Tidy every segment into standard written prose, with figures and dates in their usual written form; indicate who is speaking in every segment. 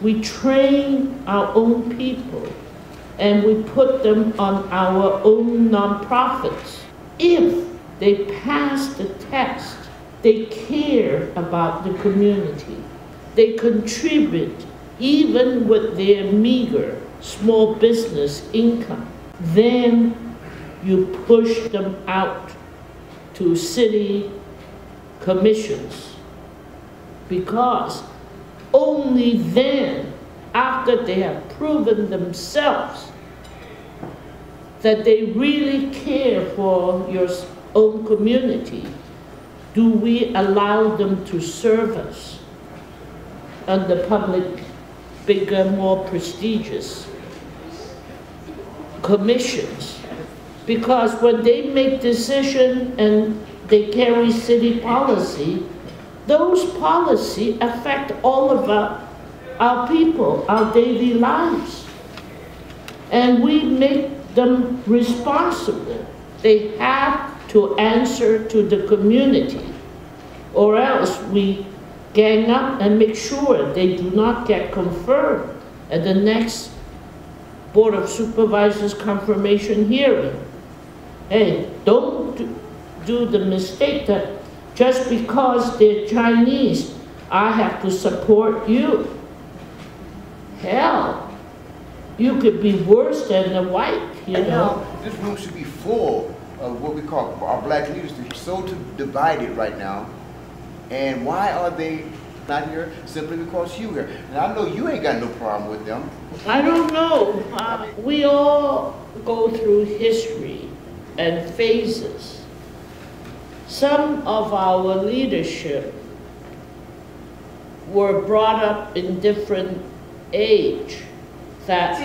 Speaker 1: We train our own people and we put them on our own nonprofits. If they pass the test, they care about the community. They contribute even with their meager small business income. Then you push them out to city commissions, because only then, after they have proven themselves that they really care for your own community, do we allow them to serve us on the public, bigger, more prestigious commissions. Because when they make decisions and they carry city policy, those policies affect all of our people, our daily lives. And we make them responsible. They have to answer to the community, or else we gang up and make sure they do not get confirmed at the next Board of Supervisors confirmation hearing. Hey, don't do the mistake that just because they're Chinese, I have to support you. Hell, you could be worse than the white, you know.
Speaker 2: This room should be full of what we call our black leaders. They're so divided right now. And why are they not here? Simply because you here. And I know you ain't got no problem with them.
Speaker 1: I don't know. We all go through history and phases. Some of our leadership were brought up in different age. That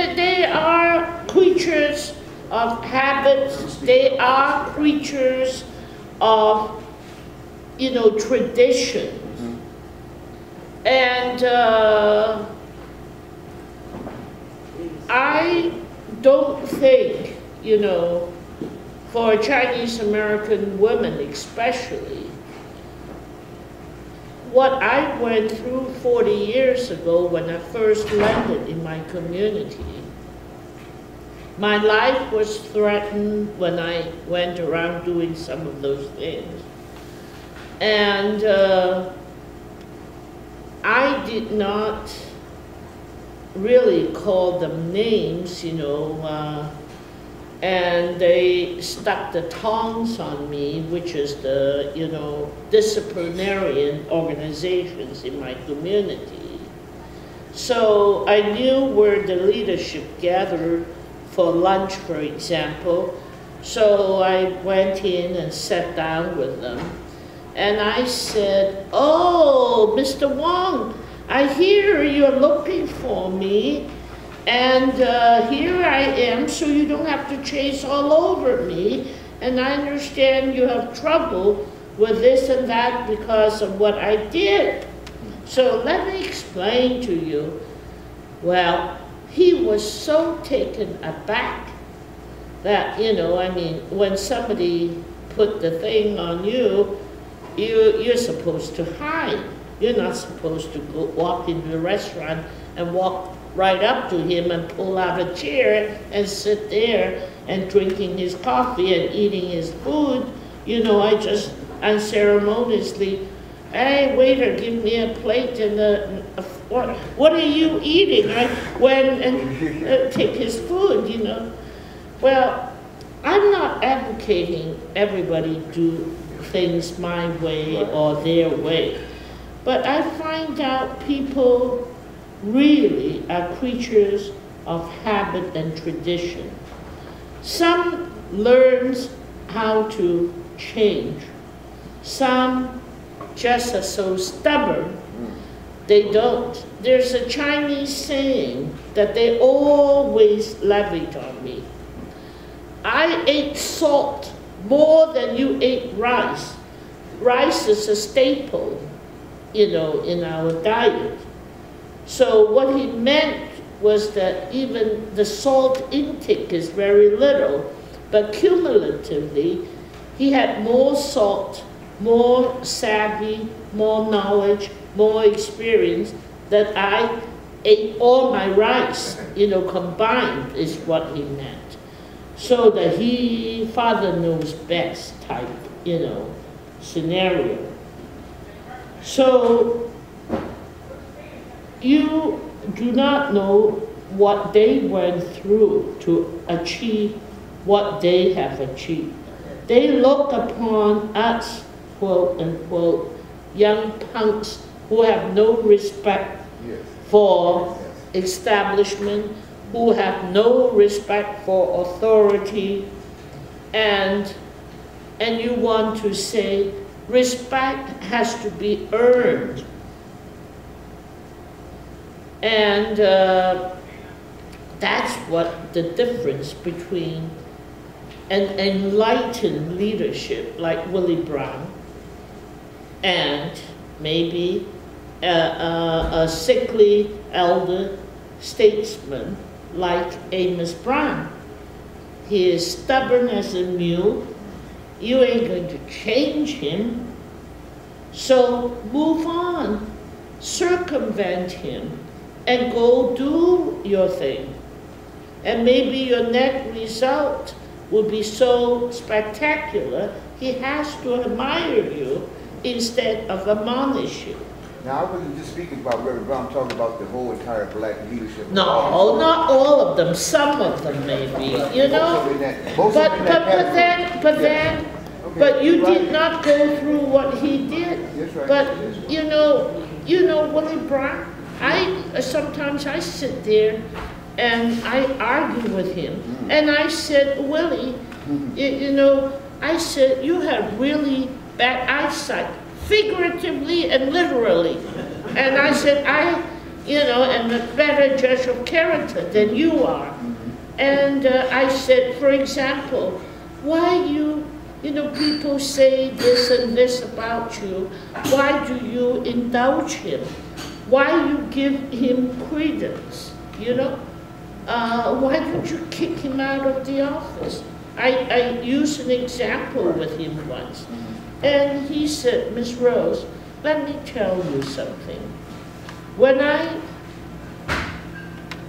Speaker 1: they are creatures of habits. They are creatures of, you know, traditions. Mm-hmm. And I don't think, you know, for Chinese American women especially, what I went through 40 years ago when I first landed in my community, my life was threatened when I went around doing some of those things. And I did not really call them names, you know, and they stuck the tongs on me, which is the, you know, disciplinarian organizations in my community. So I knew where the leadership gathered for lunch, for example. So I went in and sat down with them. And I said, "Oh, Mr. Wong, I hear you're looking for me, and here I am, so you don't have to chase all over me. And I understand you have trouble with this and that because of what I did. So let me explain to you." Well, he was so taken aback that, you know, I mean, when somebody put the thing on you, you're supposed to hide. You're not supposed to go walk into the restaurant and walk right up to him and pull out a chair and sit there and drinking his coffee and eating his food. You know, I just unceremoniously, "Hey, waiter, give me a plate and what are you eating?" I went and take his food, you know. Well, I'm not advocating everybody do things my way or their way. But I find out people really are creatures of habit and tradition. Some learns how to change. Some just are so stubborn, they don't. There's a Chinese saying that they always levied on me. I ate salt more than you ate rice. Rice is a staple, you know, in our diet. So what he meant was that even the salt intake is very little, but cumulatively, he had more salt more savvy, more knowledge, more experience, that I ate all my rice, combined is what he meant. So that father knows best type, scenario. So you do not know what they went through to achieve what they have achieved. They look upon us, quote unquote, young punks who have no respect for establishment, who have no respect for authority, and you want to say respect has to be earned. And that's what the difference between an enlightened leadership like Willie Brown and maybe a sickly elder statesman like Amos Brown. He is stubborn as a mule. You ain't going to change him. So move on, circumvent him, and go do your thing. And maybe your net result will be so spectacular, he has to admire you instead of admonish you.
Speaker 2: Now, I wasn't just speaking about Reverend Brown, I'm talking about the whole entire black leadership.
Speaker 1: No, not all of them, some of them maybe, But you did not go through what he did.
Speaker 2: That's right.
Speaker 1: But Willie Brown, sometimes I sit there and I argue with him. And I said, Willie, I said, you have really bad eyesight, figuratively and literally. And I said, I am a better judge of character than you are. And I said, for example, why people say this and this about you, why do you indulge him? Why you give him credence, Why don't you kick him out of the office? I used an example with him once. And he said, Miss Rose, let me tell you something. When I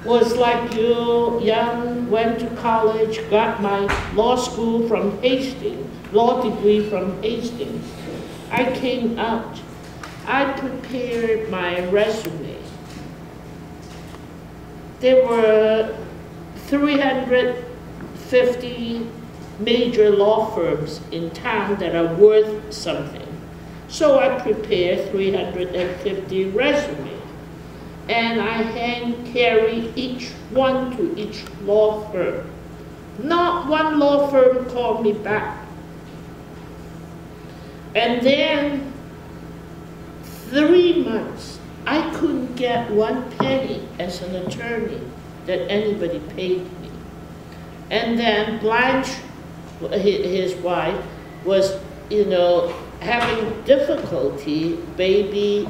Speaker 1: was like you, young, went to college, got my law school from Hastings, law degree from Hastings, I came out. I prepared my resume. There were 350 major law firms in town that are worth something. So I prepared 350 resumes. And I hand-carry each one to each law firm. Not one law firm called me back. And then 3 months, I couldn't get 1 penny as an attorney that anybody paid me. And then Blanche, his wife, was, having difficulty. Baby,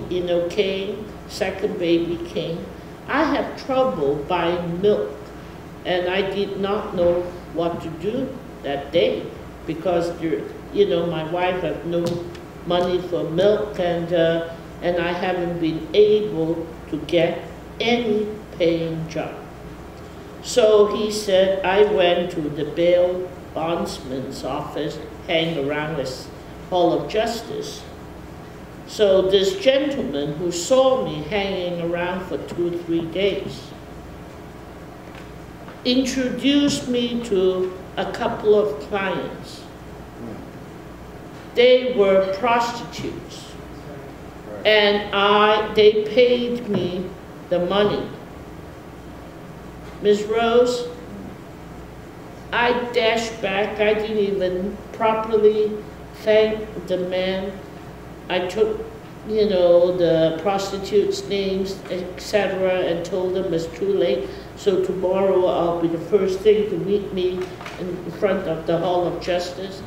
Speaker 1: came, second baby came. I had trouble buying milk, and I did not know what to do that day because, my wife had no money for milk, and I haven't been able to get any paying job. So he said, I went to the bail bondsman's office, hang around as Hall of Justice. So this gentleman who saw me hanging around for 2 or 3 days introduced me to a couple of clients. They were prostitutes, and they paid me the money. Ms. Rose, I dashed back. I didn't even properly thank the man. I took, the prostitutes' names, etc., and told them it's too late. So tomorrow I'll be the first thing to meet me in front of the Hall of Justice.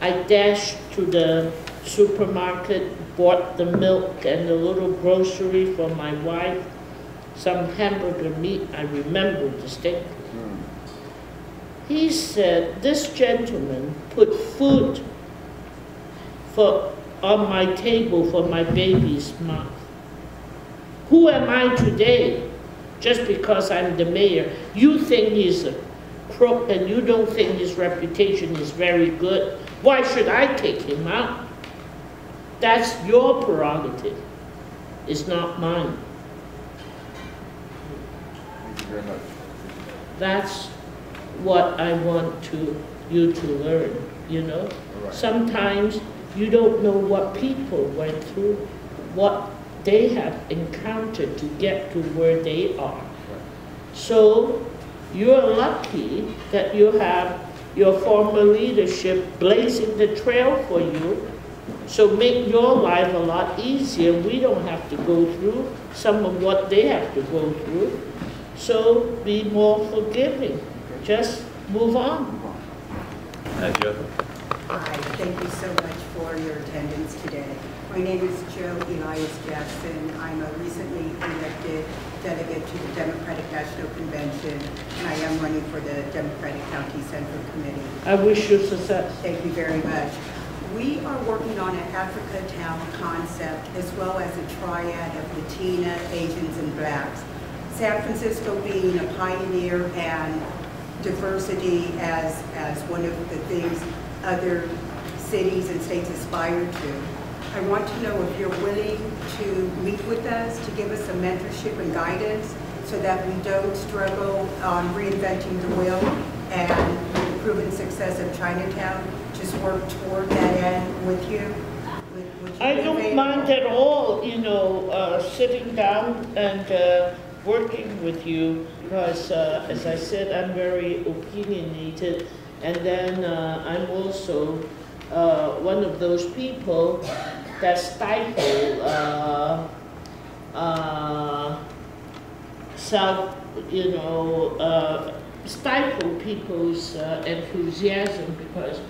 Speaker 1: I dashed to the supermarket, bought the milk and the little grocery for my wife, some hamburger meat. I remember distinctly. He said, this gentleman put food for on my table for my baby's mouth. Who am I today? Just because I'm the mayor. You think he's a crook and you don't think his reputation is very good. Why should I kick him out? That's your prerogative. It's not mine.
Speaker 2: Thank you very much.
Speaker 1: That's what I want you to learn, you know?
Speaker 2: All right.
Speaker 1: Sometimes you don't know what people went through, what they have encountered to get to where they are. So you're lucky that you have your former leadership blazing the trail for you. So make your life a lot easier. We don't have to go through some of what they have to go through. So be more forgiving. Just move on.
Speaker 3: Joe.
Speaker 4: Hi, thank you so much for your attendance today. My name is Joe Elias Jackson. I'm a recently elected delegate to the Democratic National Convention, and I am running for the Democratic County Central Committee.
Speaker 1: I wish you success.
Speaker 4: Thank you very much. We are working on an Africa Town concept as well as a triad of Latina, Asians, and Blacks. San Francisco being a pioneer and diversity as one of the things other cities and states aspire to. I want to know if you're willing to meet with us to give us some mentorship and guidance so that we don't struggle on reinventing the wheel and with the proven success of Chinatown, just work toward that end with you.
Speaker 1: I don't mind at all, you know, sitting down and working with you because, as I said, I'm very opinionated, and then I'm also one of those people that stifle stifle people's enthusiasm because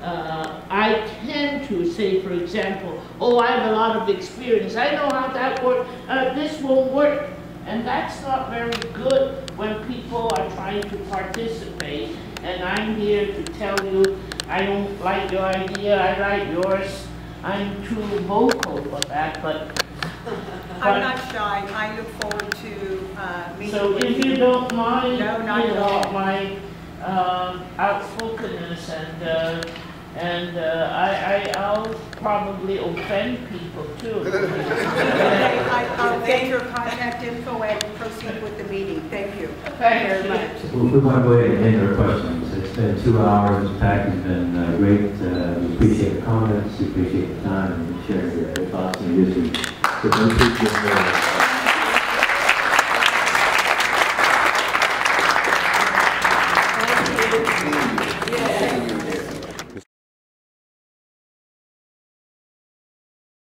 Speaker 1: I tend to say, for example, oh, I have a lot of experience. I know how that works. This won't work. And that's not very good when people are trying to participate. And I'm here to tell you, I don't like your idea, I like yours. I'm too vocal for that, but
Speaker 4: I'm not shy. I look forward to meeting
Speaker 1: so
Speaker 4: with you.
Speaker 1: if you don't mind,
Speaker 4: No, not
Speaker 1: you
Speaker 4: at
Speaker 1: know,
Speaker 4: all.
Speaker 1: my outspokenness and I'll probably offend people too.
Speaker 4: Okay, I'll get your contact info and proceed with the meeting. Thank you.
Speaker 1: Thank you very much.
Speaker 5: Well, we're going to go ahead and end our questions. It's been 2 hours. The pack has been great. We appreciate the comments. We appreciate the time and sharing your thoughts and your views. So thank you.